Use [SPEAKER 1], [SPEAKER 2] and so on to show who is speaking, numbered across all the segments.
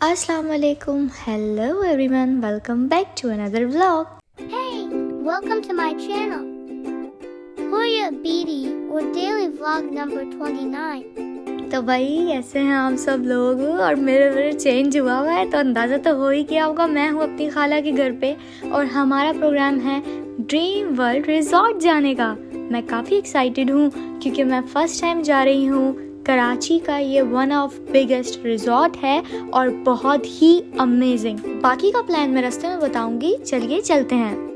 [SPEAKER 1] Assalamu alaikum. Hello everyone. Welcome back to another vlog.
[SPEAKER 2] Hey, welcome to my channel. Hoya Beatty or daily vlog number 29.
[SPEAKER 1] तो भाई ऐसे हैं हम सब लोग और मेरे चेंज हुआ है तो अंदाज़ा तो हो ही गया होगा। मैं हूँ अपनी खाला के घर पे और हमारा प्रोग्राम है ड्रीम वर्ल्ड रिजॉर्ट जाने का। मैं काफ़ी एक्साइटेड हूँ क्योंकि मैं फर्स्ट टाइम जा रही हूँ। कराची का ये वन ऑफ बिगेस्ट रिजॉर्ट है और बहुत ही अमेजिंग। बाकी का प्लान मैं रास्ते में बताऊंगी। चलिए चलते हैं।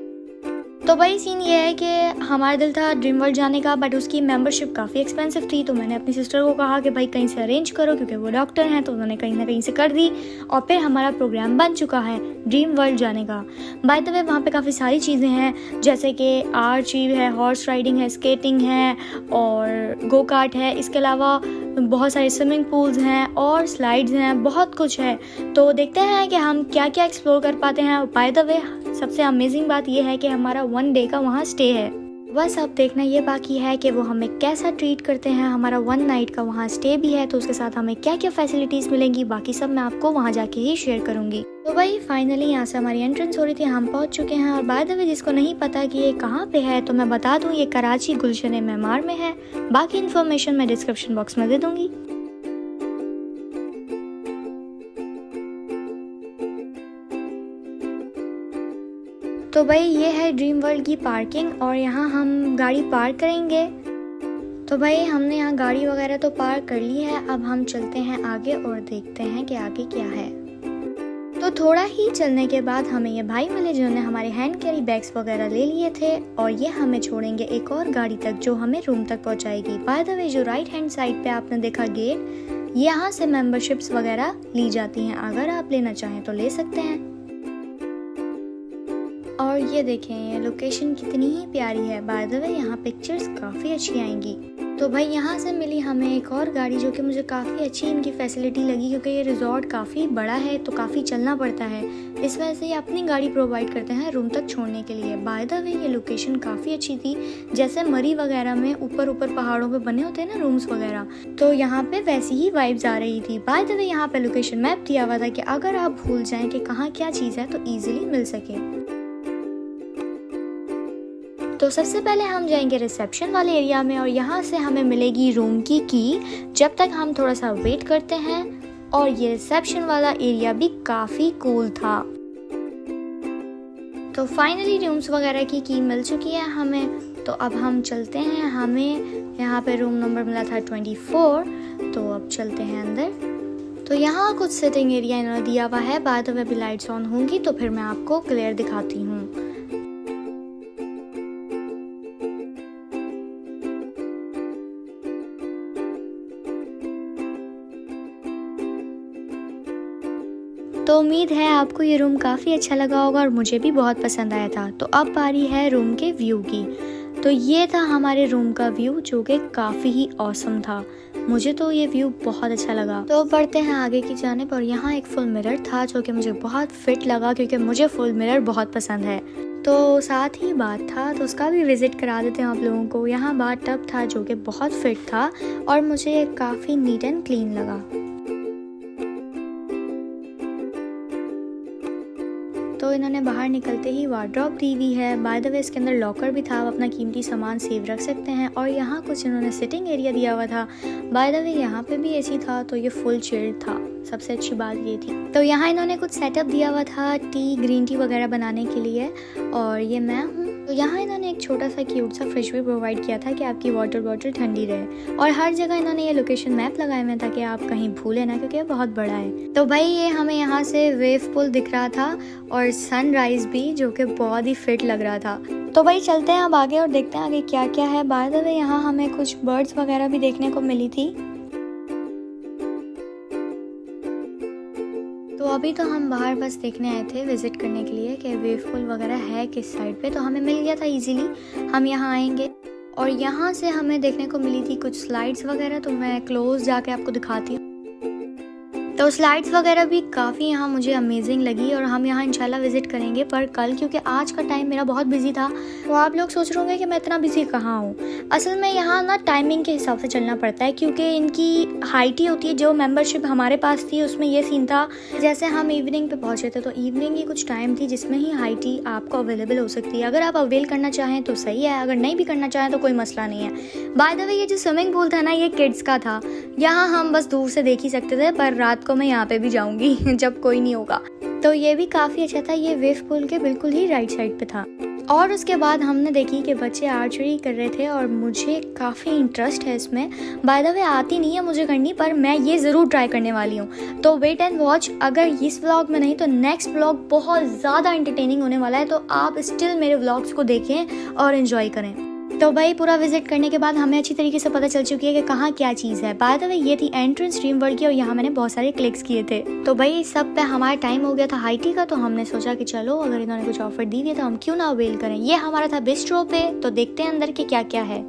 [SPEAKER 1] तो भाई सीन ये है कि हमारा दिल था ड्रीम वर्ल्ड जाने का, बट उसकी मेंबरशिप काफ़ी एक्सपेंसिव थी। तो मैंने अपनी सिस्टर को कहा कि भाई कहीं से अरेंज करो, क्योंकि वो डॉक्टर हैं। तो उन्होंने कहीं ना कहीं से कर दी और फिर हमारा प्रोग्राम बन चुका है ड्रीम वर्ल्ड जाने का। बाय द वे वहाँ पे काफ़ी सारी चीज़ें हैं, जैसे कि आर्चरी है, हॉर्स राइडिंग है, स्केटिंग है और गो कार्ट है। इसके अलावा बहुत सारे स्विमिंग पूल्स हैं और स्लाइड्स हैं, बहुत कुछ है। तो देखते हैं कि हम क्या क्या एक्सप्लोर कर पाते हैं। और बाय द वे सबसे अमेजिंग बात यह है कि हमारा 1 डे का वहाँ स्टे है। बस अब देखना ये बाकी है कि वो हमें कैसा ट्रीट करते हैं। हमारा 1 नाइट का वहाँ स्टे भी है, तो उसके साथ हमें क्या क्या फैसिलिटीज़ मिलेंगी, बाकी सब मैं आपको वहाँ जाके ही शेयर करूँगी। तो भाई फाइनली यहाँ से हमारी एंट्रेंस हो रही थी, हम पहुँच चुके हैं। और बाय द वे जिसको नहीं पता कि ये कहाँ पे है, तो मैं बता दूँ ये कराची गुलशन मेमार में है। बाकी इन्फॉर्मेशन मैं डिस्क्रिप्शन बॉक्स में दे दूँगी। तो भाई ये है ड्रीम वर्ल्ड की पार्किंग और यहाँ हम गाड़ी पार्क करेंगे। तो भाई हमने यहाँ गाड़ी वगैरह तो पार्क कर ली है। अब हम चलते हैं आगे और देखते हैं कि आगे क्या है। तो थोड़ा ही चलने के बाद हमें ये भाई मिले जिन्होंने हमारे हैंड कैरी बैग्स वगैरह ले लिए थे और ये हमें छोड़ेंगे एक और गाड़ी तक जो हमें रूम तक पहुँचाएगी। बाय द वे जो राइट हैंड साइड पे आपने देखा गेट, यहाँ से मेंबरशिप्स वगैरह ली जाती हैं। अगर आप लेना चाहें तो ले सकते हैं। और ये देखें ये लोकेशन कितनी ही प्यारी है। बाय द वे यहाँ पिक्चर्स काफ़ी अच्छी आएंगी। तो भाई यहाँ से मिली हमें एक और गाड़ी जो कि मुझे काफ़ी अच्छी इनकी फैसिलिटी लगी, क्योंकि ये रिजॉर्ट काफ़ी बड़ा है तो काफ़ी चलना पड़ता है। इस वजह से ये अपनी गाड़ी प्रोवाइड करते हैं रूम तक छोड़ने के लिए। बाय द वे ये लोकेशन काफ़ी अच्छी थी, जैसे मरी वगैरह में ऊपर ऊपर पहाड़ों पे बने होते हैं ना रूम्स वगैरह, तो यहाँ पे वैसी ही वाइब्स आ रही थी। बाय द वे यहाँ पे लोकेशन मैप दिया हुआ था कि अगर आप भूल जाएं कि कहाँ क्या चीज़ है तो ईजिली मिल सके। तो सबसे पहले हम जाएंगे रिसेप्शन वाले एरिया में और यहाँ से हमें मिलेगी रूम की की। जब तक हम थोड़ा सा वेट करते हैं। और ये रिसेप्शन वाला एरिया भी काफ़ी कूल था। तो फाइनली रूम्स वगैरह की की मिल चुकी है हमें। तो अब हम चलते हैं। हमें यहाँ पे रूम नंबर मिला था 24। तो अब चलते हैं अंदर। तो यहाँ कुछ सिटिंग एरिया इन्होंने दिया हुआ है। बाद में भी लाइट्स ऑन होंगी तो फिर मैं आपको क्लियर दिखाती हूँ। तो उम्मीद है आपको ये रूम काफ़ी अच्छा लगा होगा और मुझे भी बहुत पसंद आया था। तो अब बारी है रूम के व्यू की। तो ये था हमारे रूम का व्यू जो कि काफ़ी ही ऑसम था। मुझे तो ये व्यू बहुत अच्छा लगा। तो बढ़ते हैं आगे की जानिब और यहाँ एक फुल मिरर था जो कि मुझे बहुत फिट लगा, क्योंकि मुझे फुल मिरर बहुत पसंद है। तो साथ ही बाथ था तो उसका भी विज़िट करा देते हैं आप लोगों को। यहाँ बाथ टब था जो कि बहुत फिट था और मुझे काफ़ी नीट एंड क्लीन लगा। तो इन्होंने बाहर निकलते ही वार्डरोब दी हुई है। बाय द वे इसके अंदर लॉकर भी था, आप अपना कीमती सामान सेव रख सकते हैं। और यहाँ कुछ इन्होंने सिटिंग एरिया दिया हुआ था। बाय द वे यहाँ पे भी एसी था तो ये फुल चिल्ड था, सबसे अच्छी बात ये थी। तो यहाँ इन्होंने कुछ सेटअप दिया हुआ था टी ग्रीन टी वगैरह बनाने के लिए। और ये मैं हूँ। तो यहाँ इन्होंने एक छोटा सा क्यूट सा फ्रिज भी प्रोवाइड किया था कि आपकी वाटर बॉटल ठंडी रहे। और हर जगह इन्होंने ये लोकेशन मैप लगाए हुए था कि आप कहीं भूले ना, क्योंकि ये बहुत बड़ा है। तो भाई ये हमें यहाँ से वेव पूल दिख रहा था और सनराइज भी जो कि बहुत ही फिट लग रहा था। तो भाई चलते हैं अब आगे और देखते हैं आगे क्या क्या है। बाय द वे यहाँ हमें कुछ बर्ड्स वगैरह भी देखने को मिली थी। तो अभी तो हम बाहर बस देखने आए थे विजिट करने के लिए कि वेव पूल वगैरह है किस साइड पे। तो हमें मिल गया था इजीली, हम यहाँ आएंगे। और यहाँ से हमें देखने को मिली थी कुछ स्लाइड्स वगैरह, तो मैं क्लोज जाके आपको दिखाती हूँ। तो स्लाइड्स वगैरह भी काफ़ी यहाँ मुझे अमेजिंग लगी और हम यहाँ इंशाल्लाह विज़िट करेंगे पर कल, क्योंकि आज का टाइम मेरा बहुत बिजी था। तो आप लोग सोच रहे होंगे कि मैं इतना बिजी कहाँ हूँ। असल में यहाँ ना टाइमिंग के हिसाब से चलना पड़ता है, क्योंकि इनकी हाइट ही होती है। जो मेंबरशिप हमारे पास थी उसमें ये सीन था, जैसे हम इवनिंग पे पहुँचे थे तो इवनिंग की कुछ टाइम थी जिसमें ही हाई टी आपको अवेलेबल हो सकती है। अगर आप अवेल करना चाहें तो सही है, अगर नहीं भी करना चाहें तो कोई मसला नहीं है। बाय द वे ये जो स्विमिंग पूल था ना, ये किड्स का था। यहाँ हम बस दूर से देख ही सकते थे, पर रात को मैं यहाँ पे भी जाऊंगी जब कोई नहीं होगा। तो ये भी काफ़ी अच्छा था। ये वेव पूल के बिल्कुल ही राइट साइड पे था। और उसके बाद हमने देखी कि बच्चे आर्चरी कर रहे थे और मुझे काफ़ी इंटरेस्ट है इसमें। बाय द वे आती नहीं है मुझे करनी, पर मैं ये ज़रूर ट्राई करने वाली हूँ। तो वेट एंड वॉच। अगर इस व्लॉग में नहीं तो नेक्स्ट व्लॉग बहुत ज़्यादा एंटरटेनिंग होने वाला है, तो आप स्टिल मेरे व्लॉग्स को देखें और एंजॉय करें। तो भाई पूरा विजिट करने के बाद हमें अच्छी तरीके से पता चल चुकी है कि कहाँ क्या चीज़ है। बाय द वे ये थी एंट्रेंस ड्रीम वर्ल्ड की और यहाँ मैंने बहुत सारे क्लिक्स किए थे। तो भाई सब पे हमारा टाइम हो गया था हाई टी का, तो हमने सोचा कि चलो अगर इन्होंने कुछ ऑफर दी है तो हम क्यों ना अवेल करें। ये हमारा था बिस्ट्रो पे, तो देखते हैं अंदर के क्या क्या है।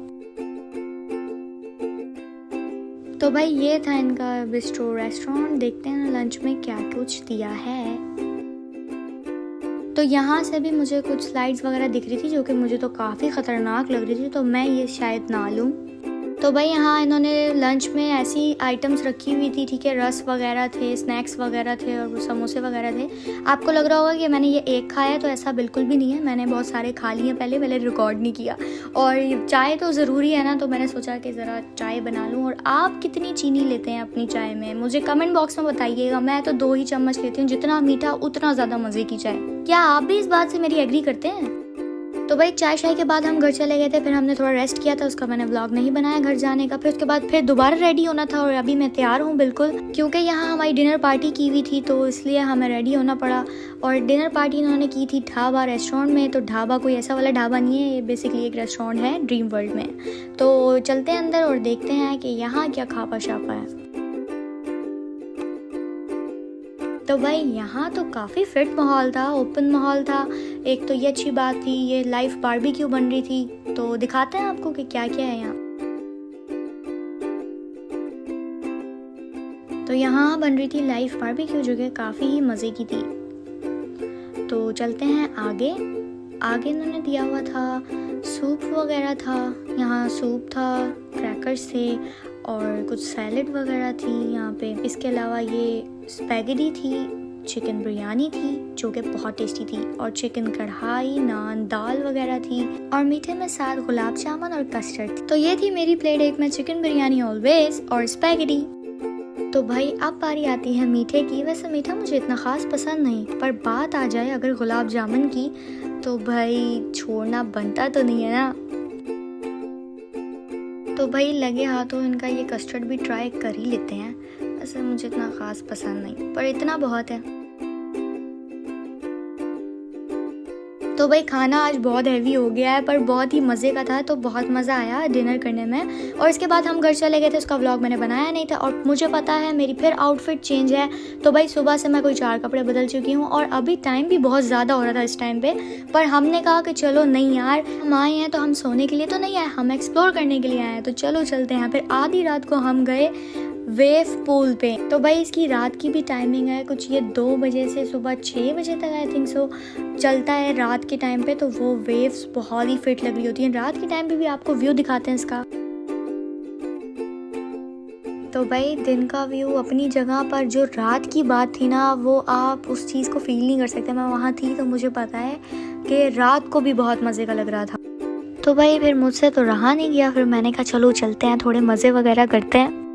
[SPEAKER 1] तो भाई ये था इनका बिस्ट्रो रेस्टोरेंट। देखते हैं लंच में क्या कुछ दिया है। तो यहाँ से भी मुझे कुछ स्लाइड्स वगैरह दिख रही थी जो कि मुझे तो काफ़ी ख़तरनाक लग रही थी, तो मैं ये शायद ना लूँ। तो भाई यहाँ इन्होंने लंच में ऐसी आइटम्स रखी हुई थी, ठीक है, रस वगैरह थे, स्नैक्स वगैरह थे और समोसे वगैरह थे। आपको लग रहा होगा कि मैंने ये एक खाया है, तो ऐसा बिल्कुल भी नहीं है। मैंने बहुत सारे खा लिए पहले रिकॉर्ड नहीं किया। और चाय तो ज़रूरी है ना, तो मैंने सोचा कि ज़रा चाय बना लूँ। और आप कितनी चीनी लेते हैं अपनी चाय में, मुझे कमेंट बॉक्स में बताइएगा। मैं तो 2 ही चम्मच लेती हूँ, जितना मीठा उतना ज़्यादा मज़े की चाय। क्या आप भी इस बात से मेरी एग्री करते हैं? तो भाई चाय शाय के बाद हम घर चले गए थे। फिर हमने थोड़ा रेस्ट किया था, उसका मैंने व्लॉग नहीं बनाया घर जाने का। फिर उसके बाद फिर दोबारा रेडी होना था और अभी मैं तैयार हूँ बिल्कुल, क्योंकि यहाँ हमारी डिनर पार्टी की हुई थी, तो इसलिए हमें रेडी होना पड़ा। और डिनर पार्टी इन्होंने की थी ढाबा रेस्टोरेंट में। तो ढाबा कोई ऐसा वाला ढाबा नहीं है, ये बेसिकली एक रेस्टोरेंट है ड्रीम वर्ल्ड में। तो चलते हैं अंदर और देखते हैं कि यहाँ क्या खापा शापा है। तो भाई यहाँ तो काफ़ी फिट माहौल था, ओपन माहौल था। एक तो ये अच्छी बात थी, ये लाइव बारबेक्यू बन रही थी। तो दिखाते हैं आपको कि क्या क्या है यहाँ। तो यहाँ बन रही थी लाइव बारबेक्यू जो कि काफ़ी ही मज़े की थी। तो चलते हैं आगे। आगे इन्होंने दिया हुआ था सूप वगैरह था। यहाँ सूप था, क्रैकर्स थे और कुछ सैलड वगैरह थी यहाँ पे। इसके अलावा ये स्पैगेटी थी, चिकन बिरयानी थी जो कि बहुत टेस्टी थी, और चिकन कढ़ाई, नान, दाल वगैरह थी, और मीठे में साथ गुलाब जामुन और कस्टर्ड थी। तो ये थी मेरी प्लेट, एक में चिकन बिरयानी ऑलवेज और स्पैगेटी। तो भाई अब बारी आती है मीठे की। वैसे मीठा मुझे इतना ख़ास पसंद नहीं, पर बात आ जाए अगर गुलाब जामुन की, तो भाई छोड़ना बनता तो नहीं है ना। तो भाई लगे हाथों इनका ये कस्टर्ड भी ट्राई कर ही लेते हैं। वैसे मुझे इतना ख़ास पसंद नहीं, पर इतना बहुत है। तो भाई खाना आज बहुत हैवी हो गया है, पर बहुत ही मज़े का था। तो बहुत मज़ा आया डिनर करने में। और इसके बाद हम घर चले गए थे। उसका व्लॉग मैंने बनाया नहीं था, और मुझे पता है मेरी फिर आउटफिट चेंज है। तो भाई सुबह से मैं कोई 4 कपड़े बदल चुकी हूँ, और अभी टाइम भी बहुत ज़्यादा हो रहा था इस टाइम पे। पर हमने कहा कि चलो नहीं यार, हम आए हैं तो हम सोने के लिए तो नहीं आए, हम एक्सप्लोर करने के लिए आए हैं, तो चलो चलते हैं। फिर आधी रात को हम गए वेव पूल पे। तो भाई इसकी रात की भी टाइमिंग है कुछ, ये 2 बजे से सुबह 6 बजे तक आई थिंक सो चलता है रात के टाइम पे। तो वो वेव्स बहुत ही फिट लग रही होती हैं। रात के टाइम पे भी आपको व्यू दिखाते हैं इसका। तो भाई दिन का व्यू अपनी जगह पर, जो रात की बात थी ना, वो आप उस चीज़ को फील नहीं कर सकते। मैं वहाँ थी तो मुझे पता है कि रात को भी बहुत मज़े का लग रहा था। तो भाई फिर मुझसे तो रहा नहीं गया, फिर मैंने कहा चलो चलते हैं, थोड़े मज़े वगैरह करते हैं।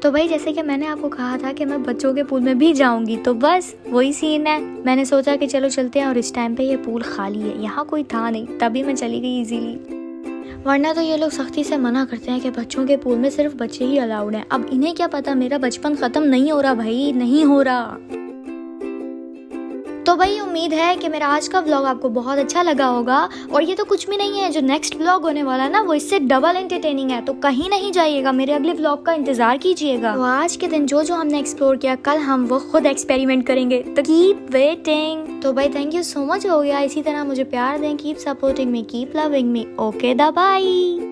[SPEAKER 1] तो भाई जैसे कि मैंने आपको कहा था कि मैं बच्चों के पूल में भी जाऊंगी, तो बस वही सीन है। मैंने सोचा कि चलो चलते हैं, और इस टाइम पे ये पूल खाली है, यहाँ कोई था नहीं, तभी मैं चली गई इजीली। वरना तो ये लोग सख्ती से मना करते हैं कि बच्चों के पूल में सिर्फ बच्चे ही अलाउड हैं। अब इन्हें क्या पता मेरा बचपन ख़त्म नहीं हो रहा भाई, नहीं हो रहा। तो भाई उम्मीद है कि मेरा आज का व्लॉग आपको बहुत अच्छा लगा होगा। और ये तो कुछ भी नहीं है, जो नेक्स्ट व्लॉग होने वाला है ना, वो इससे डबल एंटरटेनिंग है। तो कहीं नहीं जाइएगा, मेरे अगले व्लॉग का इंतजार कीजिएगा। तो आज के दिन जो जो हमने एक्सप्लोर किया, कल हम वो खुद एक्सपेरिमेंट करेंगे। तो कीप वेटिंग। तो भाई थैंक यू सो मच हो गया। इसी तरह मुझे प्यार दें, keep supporting me, keep loving me. Okay दा बाय।